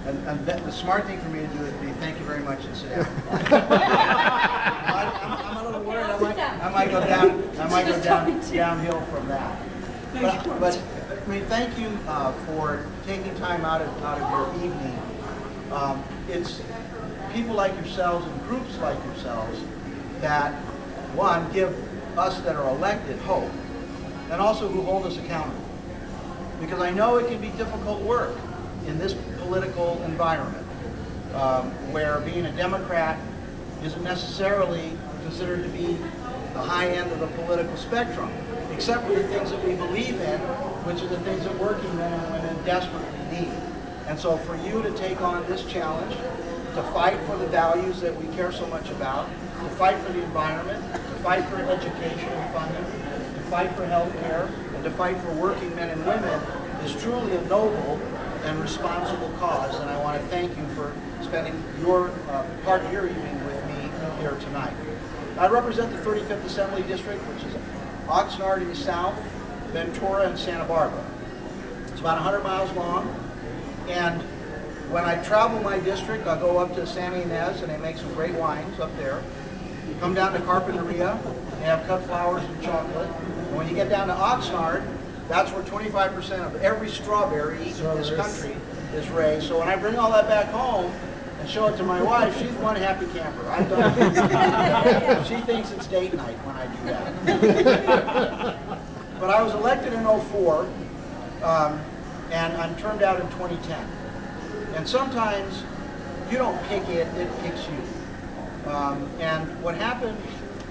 And the smart thing for me to do would be thank you very much and sit down. I'm a little worried. I might go downhill from that. But I mean, thank you for taking time out of your evening. It's people like yourselves and groups like yourselves that, one, give us that are elected hope, and also who hold us accountable. Because I know it can be difficult work in this political environment, where being a Democrat isn't necessarily considered to be the high end of the political spectrum, except for the things that we believe in, which are the things that working men and women desperately need. And so for you to take on this challenge, to fight for the values that we care so much about, to fight for the environment, to fight for education and funding, to fight for health care, and to fight for working men and women is truly a noble and responsible cause. And I want to thank you for spending your part of your evening with me here tonight. I represent the 35th Assembly District, which is Oxnard in the south, Ventura, and Santa Barbara. It's about 100 miles long, and when I travel my district, I'll go up to San Ynez, and they make some great wines up there. You come down to Carpinteria, they have cut flowers and chocolate. And when you get down to Oxnard, that's where 25% of every strawberry eaten in this country is raised. So when I bring all that back home and show it to my wife, she's one happy camper. I've done it. She thinks it's date night when I do that. But I was elected in '04, and I'm termed out in 2010. And sometimes you don't pick it, it picks you. And what happened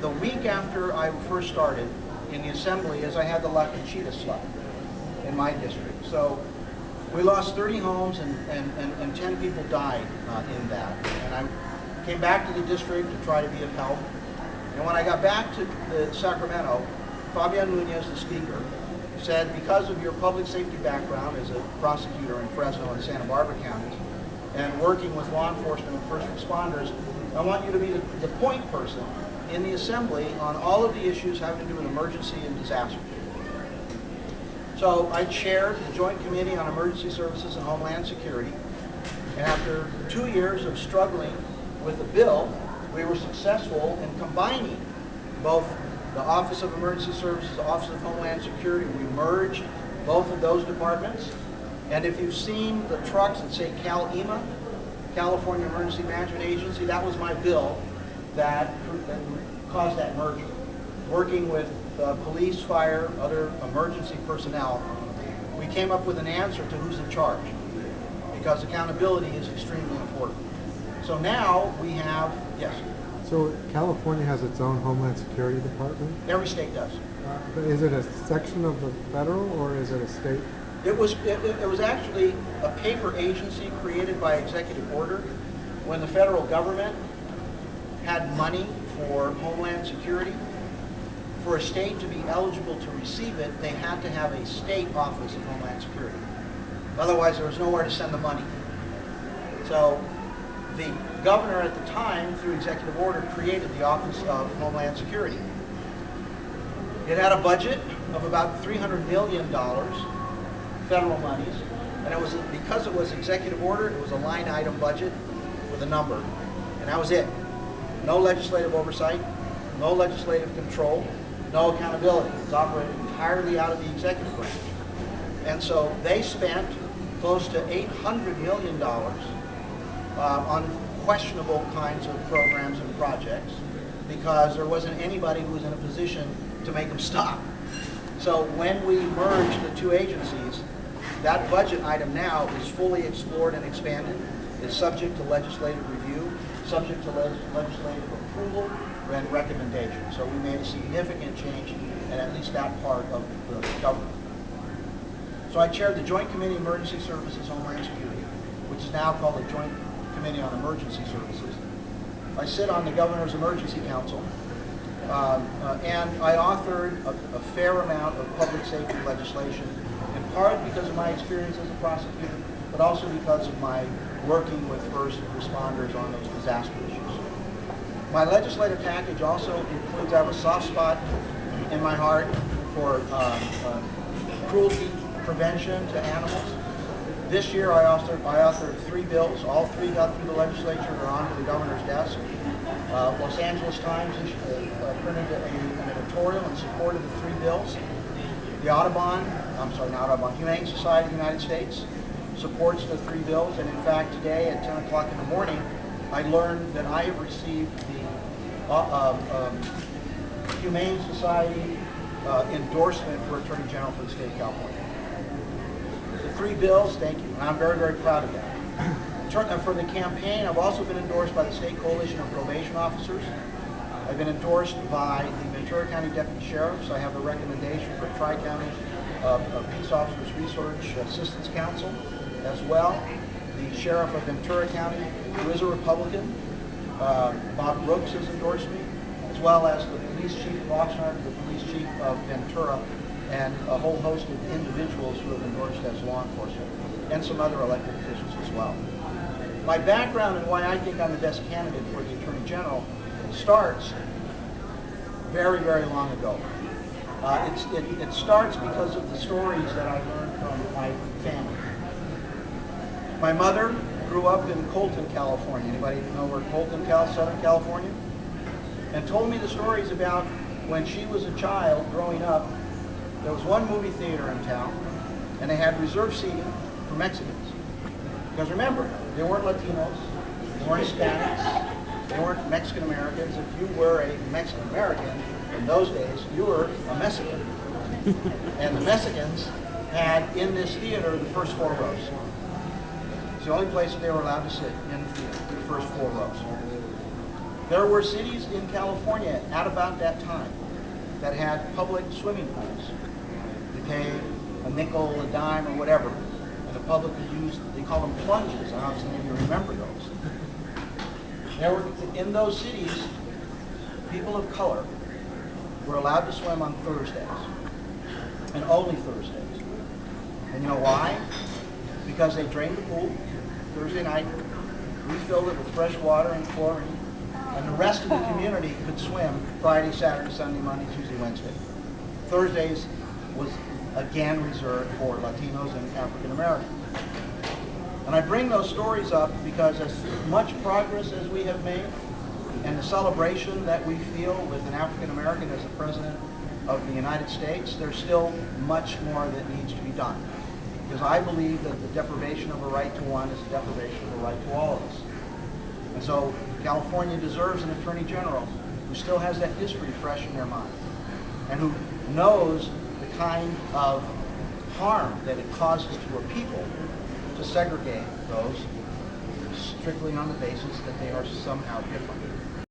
the week after I first started in the assembly is I had the luck of cheetah slug in my district. So we lost 30 homes and 10 people died in that. And I came back to the district to try to be of help. And when I got back to Sacramento, Fabian Munoz, the speaker, said, because of your public safety background as a prosecutor in Fresno and Santa Barbara counties, and working with law enforcement and first responders, I want you to be the point person in the assembly on all of the issues having to do with emergency and disaster. So I chaired the Joint Committee on Emergency Services and Homeland Security, and after 2 years of struggling with the bill, we were successful in combining both the Office of Emergency Services, Office of Homeland Security. We merged both of those departments. And if you've seen the trucks that say CalEMA, California Emergency Management Agency, that was my bill that caused that merger. Working with police, fire, other emergency personnel, we came up with an answer to who's in charge, because accountability is extremely important. So now we have, yes? So California has its own Homeland Security Department? Every state does. But is it a section of the federal, or is it a state? It was actually a paper agency created by executive order. When the federal government had money for Homeland Security, for a state to be eligible to receive it, they had to have a state Office of Homeland Security. Otherwise, there was nowhere to send the money. So the governor at the time, through executive order, created the Office of Homeland Security. It had a budget of about $300 million, federal monies, and it was, because it was executive order, it was a line item budget with a number, and that was it. No legislative oversight, no legislative control, no accountability. It's operated entirely out of the executive branch. And so they spent close to $800 million on questionable kinds of programs and projects, because there wasn't anybody who was in a position to make them stop. So when we merged the two agencies, that budget item now is fully explored and expanded. It's subject to legislative review, subject to legislative approval and recommendation. So we made a significant change in at least that part of the government. So I chaired the Joint Committee on Emergency Services, Homeland Security, which is now called the Joint Committee on Emergency Services. I sit on the Governor's Emergency Council, and I authored a fair amount of public safety legislation, in part because of my experience as a prosecutor, but also because of my working with first responders on those disaster issues. My legislative package also includes, I have a soft spot in my heart for cruelty prevention to animals. This year I authored 3 bills. All 3 got through the legislature or onto the governor's desk. Los Angeles Times printed an editorial in support of the 3 bills. The Humane Society of the United States supports the 3 bills, and in fact today at 10 o'clock in the morning I learned that I have received the Humane Society endorsement for Attorney General for the state of California. The 3 bills, thank you, and I'm very, very proud of that. For the campaign, I've also been endorsed by the State Coalition of Probation Officers. I've been endorsed by the Ventura County Deputy Sheriffs. I have a recommendation for Tri-County Peace Officers Research Assistance Council as well. The Sheriff of Ventura County, who is a Republican, Bob Brooks, has endorsed me, as well as the Police Chief of Oxnard, the Police Chief of Ventura, and a whole host of individuals who have endorsed as law enforcement, and some other elected officials as well. My background and why I think I'm the best candidate for the Attorney General starts very, very long ago. It starts because of the stories that I learned from my family. My mother grew up in Colton, California. Anybody know where Colton, Southern California? And told me the stories about when she was a child growing up. There was one movie theater in town, and they had reserved seating for Mexicans. Because remember, they weren't Latinos, they weren't Hispanics, they weren't Mexican Americans. If you were a Mexican American in those days, you were a Mexican. And the Mexicans had in this theater the first 4 rows. It's the only place that they were allowed to sit in the theater, the first 4 rows. There were cities in California at about that time that had public swimming pools. They paid a nickel, a dime, or whatever. The public could use, they call them plunges. I don't know if you remember those. In those cities, people of color were allowed to swim on Thursdays, and only Thursdays. And you know why? Because they drained the pool Thursday night, refilled it with fresh water and chlorine, and the rest of the community could swim Friday, Saturday, Sunday, Monday, Tuesday, Wednesday. Thursdays was again reserved for Latinos and African Americans. And I bring those stories up because as much progress as we have made and the celebration that we feel with an African American as the President of the United States, there's still much more that needs to be done. Because I believe that the deprivation of a right to one is a deprivation of a right to all of us. And so California deserves an Attorney General who still has that history fresh in their mind and who knows the kind of harm that it causes to a people to segregate those strictly on the basis that they are somehow different.